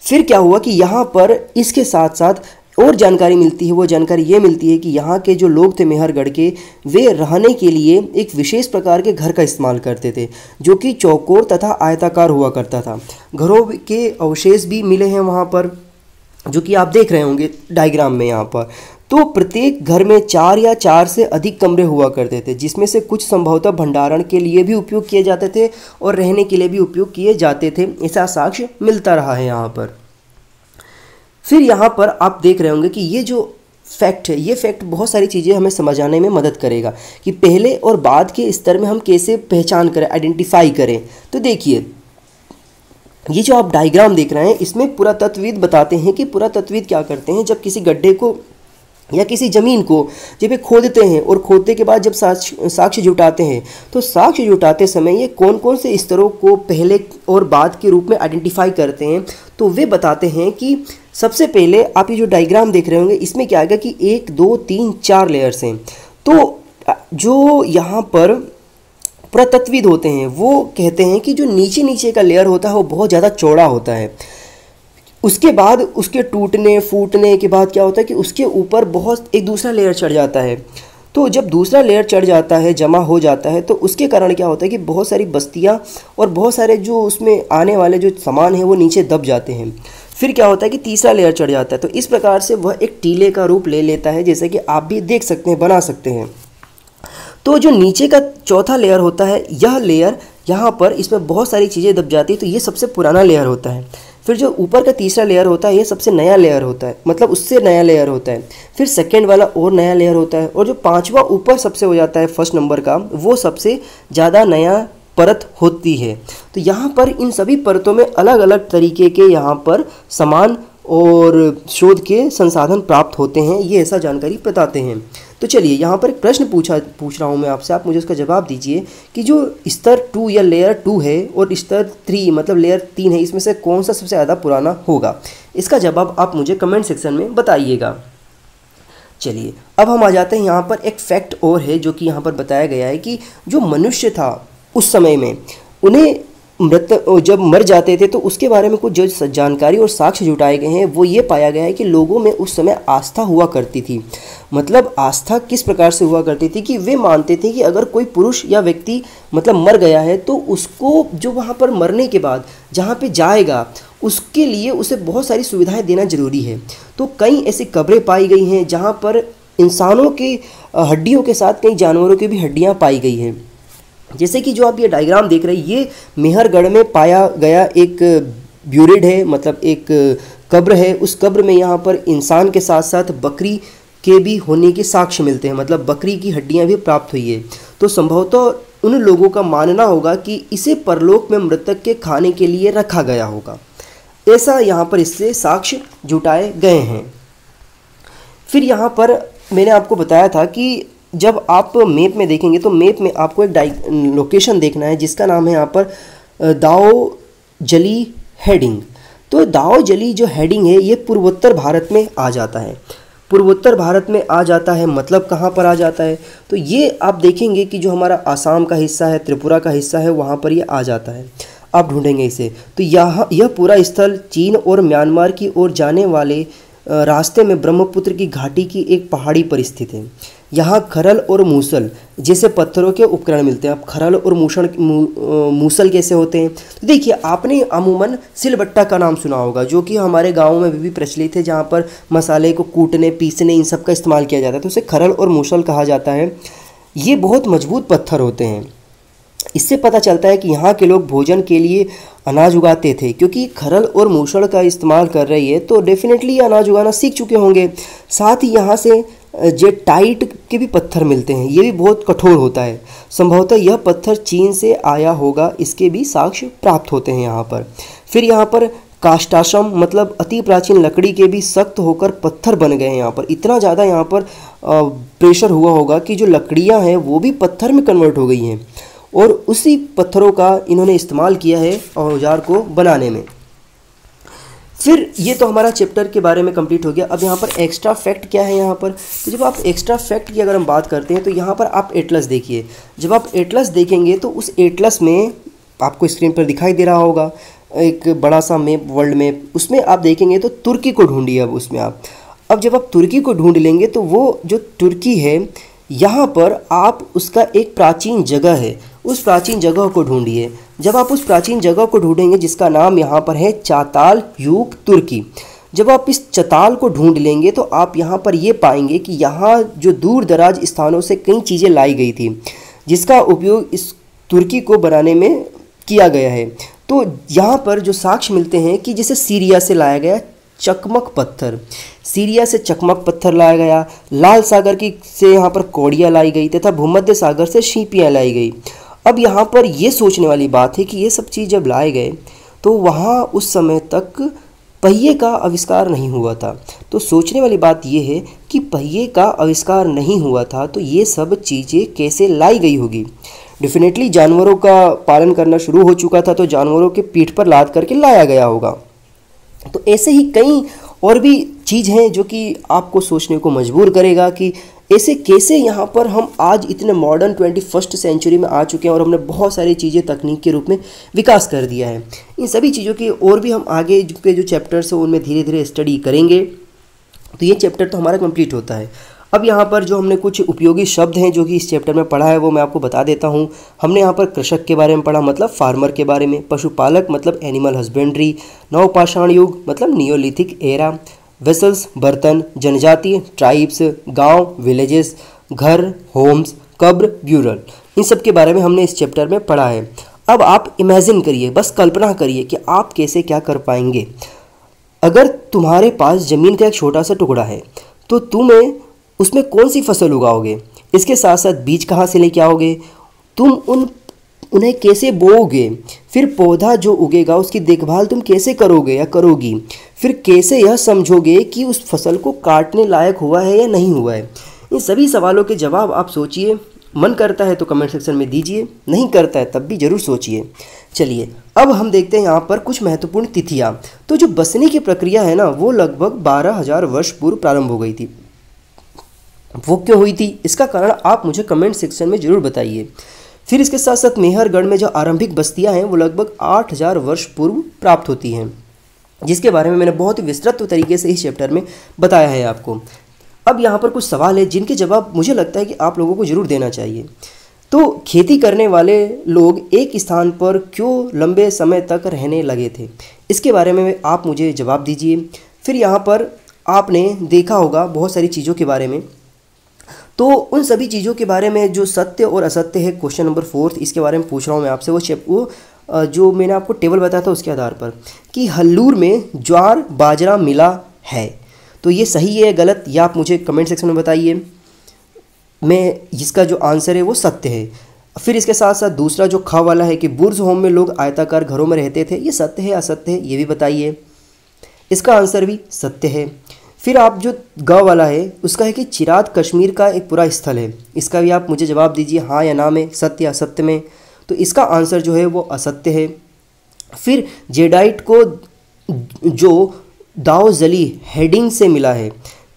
फिर क्या हुआ कि यहाँ पर इसके साथ साथ और जानकारी मिलती है। वो जानकारी ये मिलती है कि यहाँ के जो लोग थे मेहरगढ़ के, वे रहने के लिए एक विशेष प्रकार के घर का इस्तेमाल करते थे जो कि चौकोर तथा आयताकार हुआ करता था। घरों के अवशेष भी मिले हैं वहाँ पर, जो कि आप देख रहे होंगे डायग्राम में यहाँ पर। तो प्रत्येक घर में 4 या 4 से अधिक कमरे हुआ करते थे, जिसमें से कुछ संभवतः भंडारण के लिए भी उपयोग किए जाते थे और रहने के लिए भी उपयोग किए जाते थे। ऐसा साक्ष्य मिलता रहा है यहाँ पर। फिर यहाँ पर आप देख रहे होंगे कि ये जो फैक्ट है, ये फैक्ट बहुत सारी चीज़ें हमें समझ आने में मदद करेगा कि पहले और बाद के स्तर में हम कैसे पहचान करें, आइडेंटिफाई करें। तो देखिए ये जो आप डायग्राम देख रहे हैं इसमें पुरातत्वविद बताते हैं कि पुरातत्वविद क्या करते हैं, जब किसी गड्ढे को या किसी ज़मीन को जब ये खोदते हैं और खोदने के बाद जब साक्ष्य जुटाते हैं, तो साक्ष्य जुटाते समय ये कौन कौन से स्तरों को पहले और बाद के रूप में आइडेंटिफाई करते हैं। तो वे बताते हैं कि सबसे पहले आप ये जो डायग्राम देख रहे होंगे इसमें क्या आएगा कि 1 2 3 4 लेयर्स हैं। तो जो यहाँ पर पुरातत्वविद होते हैं वो कहते हैं कि जो नीचे नीचे का लेयर होता है वो बहुत ज़्यादा चौड़ा होता है, उसके बाद उसके टूटने फूटने के बाद क्या होता है कि उसके ऊपर बहुत एक दूसरा लेयर चढ़ जाता है। तो जब दूसरा लेयर चढ़ जाता है, जमा हो जाता है, तो उसके कारण क्या होता है कि बहुत सारी बस्तियां और बहुत सारे जो उसमें आने वाले जो सामान हैं वो नीचे दब जाते हैं। फिर क्या होता है कि तीसरा लेयर चढ़ जाता है। तो इस प्रकार से वह एक टीले का रूप ले लेता है, जैसे कि आप भी देख सकते हैं, बना सकते हैं। तो जो नीचे का चौथा लेयर होता है, यह लेयर यहाँ पर इसमें बहुत सारी चीज़ें दब जाती है, तो ये सबसे पुराना लेयर होता है। फिर जो ऊपर का तीसरा लेयर होता है, ये सबसे नया लेयर होता है, मतलब उससे नया लेयर होता है। फिर सेकंड वाला और नया लेयर होता है, और जो पांचवा ऊपर सबसे हो जाता है फर्स्ट नंबर का, वो सबसे ज़्यादा नया परत होती है। तो यहाँ पर इन सभी परतों में अलग अलग तरीके के यहाँ पर सामान और शोध के संसाधन प्राप्त होते हैं, ये ऐसा जानकारी बताते हैं। तो चलिए यहाँ पर एक प्रश्न पूछ रहा हूँ मैं आपसे, आप मुझे उसका जवाब दीजिए कि जो स्तर 2 या लेयर 2 है और स्तर 3 मतलब लेयर 3 है, इसमें से कौन सा सबसे ज़्यादा पुराना होगा? इसका जवाब आप मुझे कमेंट सेक्शन में बताइएगा। चलिए अब हम आ जाते हैं, यहाँ पर एक फैक्ट और है जो कि यहाँ पर बताया गया है कि जो मनुष्य था उस समय में, उन्हें जब मर जाते थे तो उसके बारे में कुछ जो जानकारी और साक्ष्य जुटाए गए हैं, वो ये पाया गया है कि लोगों में उस समय आस्था हुआ करती थी। मतलब आस्था किस प्रकार से हुआ करती थी कि वे मानते थे कि अगर कोई पुरुष या व्यक्ति मतलब मर गया है तो उसको जो वहाँ पर मरने के बाद जहाँ पे जाएगा उसके लिए उसे बहुत सारी सुविधाएं देना जरूरी है। तो कई ऐसी कब्रें पाई गई हैं जहाँ पर इंसानों की हड्डियों के साथ कई जानवरों की भी हड्डियाँ पाई गई हैं। जैसे कि जो आप ये डायग्राम देख रहे हैं, ये मेहरगढ़ में पाया गया एक ब्यूरिड है, मतलब एक कब्र है। उस कब्र में यहाँ पर इंसान के साथ साथ बकरी के भी होने के साक्ष्य मिलते हैं, मतलब बकरी की हड्डियाँ भी प्राप्त हुई है। तो संभवतः उन लोगों का मानना होगा कि इसे परलोक में मृतक के खाने के लिए रखा गया होगा, ऐसा यहाँ पर इससे साक्ष्य जुटाए गए हैं। फिर यहाँ पर मैंने आपको बताया था कि जब आप मैप में देखेंगे तो मैप में आपको एक लोकेशन देखना है जिसका नाम है यहाँ पर दाओ जली हेडिंग। तो दाओ जली जो हेडिंग है ये पूर्वोत्तर भारत में आ जाता है। पूर्वोत्तर भारत में आ जाता है मतलब कहाँ पर आ जाता है? तो ये आप देखेंगे कि जो हमारा आसाम का हिस्सा है, त्रिपुरा का हिस्सा है, वहाँ पर ये आ जाता है। आप ढूंढेंगे इसे तो यह पूरा स्थल चीन और म्यांमार की ओर जाने वाले रास्ते में ब्रह्मपुत्र की घाटी की एक पहाड़ी पर स्थित है। यहाँ खरल और मूसल जैसे पत्थरों के उपकरण मिलते हैं। अब खरल और मूसल कैसे होते हैं? तो देखिए, आपने अमूमन सिलबट्टा का नाम सुना होगा, जो कि हमारे गाँव में भी प्रचलित है, जहाँ पर मसाले को कूटने पीसने इन सब का इस्तेमाल किया जाता है। तो उसे खरल और मूसल कहा जाता है। ये बहुत मजबूत पत्थर होते हैं। इससे पता चलता है कि यहाँ के लोग भोजन के लिए अनाज उगाते थे, क्योंकि खरल और मूसल का इस्तेमाल कर रही है तो डेफिनेटली अनाज उगाना सीख चुके होंगे। साथ ही यहाँ से जेटाइट के भी पत्थर मिलते हैं, ये भी बहुत कठोर होता है। संभवतः यह पत्थर चीन से आया होगा, इसके भी साक्ष्य प्राप्त होते हैं यहाँ पर। फिर यहाँ पर काष्टाश्रम मतलब अति प्राचीन लकड़ी के भी सख्त होकर पत्थर बन गए हैं। यहाँ पर इतना ज़्यादा यहाँ पर प्रेशर हुआ होगा कि जो लकड़ियाँ हैं वो भी पत्थर में कन्वर्ट हो गई हैं, और उसी पत्थरों का इन्होंने इस्तेमाल किया है औजार को बनाने में। फिर ये तो हमारा चैप्टर के बारे में कंप्लीट हो गया। अब यहाँ पर एक्स्ट्रा फैक्ट क्या है यहाँ पर? तो जब आप एक्स्ट्रा फैक्ट की अगर हम बात करते हैं तो यहाँ पर आप एटलस देखिए। जब आप एटलस देखेंगे तो उस एटलस में आपको स्क्रीन पर दिखाई दे रहा होगा एक बड़ा सा मैप, वर्ल्ड मैप। उसमें आप देखेंगे तो तुर्की को ढूंढिए। अब जब आप तुर्की को ढूंढ लेंगे तो वो जो तुर्की है यहाँ पर आप उसका एक प्राचीन जगह है, उस प्राचीन जगह को ढूंढिए। जब आप उस प्राचीन जगह को ढूंढेंगे जिसका नाम यहाँ पर है चाताल युग तुर्की, जब आप इस चताल को ढूंढ लेंगे तो आप यहाँ पर ये पाएंगे कि यहाँ जो दूर दराज स्थानों से कई चीज़ें लाई गई थी जिसका उपयोग इस तुर्की को बनाने में किया गया है। तो यहाँ पर जो साक्ष्य मिलते हैं कि जैसे सीरिया से लाया गया चकमक पत्थर, सीरिया से चकमक पत्थर लाया गया, लाल सागर की से यहाँ पर कौड़ियाँ लाई गई तथा भूमध्य सागर से शीपियाँ लाई गई। अब यहाँ पर ये सोचने वाली बात है कि ये सब चीज़ जब लाए गए तो वहाँ उस समय तक पहिए का आविष्कार नहीं हुआ था। तो सोचने वाली बात ये है कि पहिए का आविष्कार नहीं हुआ था तो ये सब चीज़ें कैसे लाई गई होगी? डेफिनेटली जानवरों का पालन करना शुरू हो चुका था तो जानवरों के पीठ पर लाद करके लाया गया होगा। तो ऐसे ही कई और भी चीज़ हैं जो कि आपको सोचने को मजबूर करेगा कि ऐसे कैसे यहाँ पर हम आज इतने मॉडर्न 21st सेंचुरी में आ चुके हैं और हमने बहुत सारी चीज़ें तकनीक के रूप में विकास कर दिया है। इन सभी चीज़ों की और भी हम आगे के जो चैप्टर्स हैं उनमें धीरे धीरे स्टडी करेंगे। तो ये चैप्टर तो हमारा कंप्लीट होता है। अब यहाँ पर जो हमने कुछ उपयोगी शब्द हैं जो कि इस चैप्टर में पढ़ा है वो मैं आपको बता देता हूँ। हमने यहाँ पर कृषक के बारे में पढ़ा, मतलब फार्मर के बारे में, पशुपालक मतलब एनिमल हस्बेंड्री, नवपाषाण युग मतलब नियोलिथिक एरा, वेसल्स बर्तन, जनजाति ट्राइब्स, गांव विलेजेस, घर होम्स, कब्र ब्यूरल, इन सब के बारे में हमने इस चैप्टर में पढ़ा है। अब आप इमेजिन करिए, बस कल्पना करिए कि आप कैसे क्या कर पाएंगे। अगर तुम्हारे पास ज़मीन का एक छोटा सा टुकड़ा है तो तुम्हें उसमें कौन सी फसल उगाओगे, इसके साथ साथ बीज कहाँ से लेके आओगे, तुम उन्हें कैसे बोओगे, फिर पौधा जो उगेगा उसकी देखभाल तुम कैसे करोगे या करोगी, फिर कैसे यह समझोगे कि उस फसल को काटने लायक हुआ है या नहीं हुआ है। इन सभी सवालों के जवाब आप सोचिए। मन करता है तो कमेंट सेक्शन में दीजिए, नहीं करता है तब भी ज़रूर सोचिए। चलिए अब हम देखते हैं यहाँ पर कुछ महत्वपूर्ण तिथियाँ। तो जो बसने की प्रक्रिया है ना वो लगभग 12,000 वर्ष पूर्व प्रारंभ हो गई थी। वो क्यों हुई थी इसका कारण आप मुझे कमेंट सेक्शन में ज़रूर बताइए। फिर इसके साथ साथ मेहरगढ़ में जो आरंभिक बस्तियां हैं वो लगभग 8,000 वर्ष पूर्व प्राप्त होती हैं, जिसके बारे में मैंने बहुत ही विस्तृत तरीके से इस चैप्टर में बताया है आपको। अब यहाँ पर कुछ सवाल है जिनके जवाब मुझे लगता है कि आप लोगों को ज़रूर देना चाहिए। तो खेती करने वाले लोग एक स्थान पर क्यों लंबे समय तक रहने लगे थे, इसके बारे में आप मुझे जवाब दीजिए। फिर यहाँ पर आपने देखा होगा बहुत सारी चीज़ों के बारे में, तो उन सभी चीज़ों के बारे में जो सत्य और असत्य है, क्वेश्चन नंबर 4 इसके बारे में पूछ रहा हूँ मैं आपसे। वो जो मैंने आपको टेबल बताया था उसके आधार पर कि हल्लूर में ज्वार बाजरा मिला है, तो ये सही है गलत, या आप मुझे कमेंट सेक्शन में बताइए। मैं इसका जो आंसर है वो सत्य है। फिर इसके साथ साथ दूसरा जो ख वाला है कि बुर्ज होम में लोग आयताकार घरों में रहते थे, ये सत्य है असत्य है ये भी बताइए। इसका आंसर भी सत्य है। फिर आप जो ग वाला है उसका है कि चिरात कश्मीर का एक पूरा स्थल है, इसका भी आप मुझे जवाब दीजिए हाँ या ना में, सत्य या असत्य में। तो इसका आंसर जो है वो असत्य है। फिर जेडाइट को जो दाओजली हेडिंग से मिला है,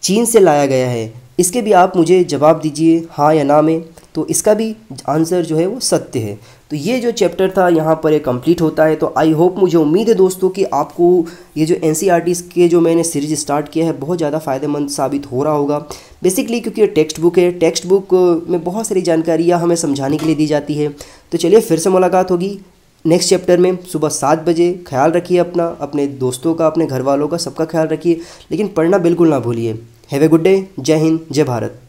चीन से लाया गया है, इसके भी आप मुझे जवाब दीजिए हाँ या ना में। तो इसका भी आंसर जो है वो सत्य है। तो ये जो चैप्टर था यहाँ पर ये कंप्लीट होता है। तो आई होप, मुझे उम्मीद है दोस्तों कि आपको ये जो एनसीईआरटी के जो मैंने सीरीज स्टार्ट किया है बहुत ज़्यादा फ़ायदेमंद साबित हो रहा होगा। बेसिकली क्योंकि ये टेक्स्ट बुक है, टेक्स्ट बुक में बहुत सारी जानकारियाँ हमें समझाने के लिए दी जाती है। तो चलिए फिर से मुलाकात होगी नेक्स्ट चैप्टर में सुबह 7 बजे। ख्याल रखिए अपना, अपने दोस्तों का, अपने घर वालों का, सबका ख्याल रखिए, लेकिन पढ़ना बिल्कुल ना भूलिए। Have a good day. जय हिंद, जय भारत।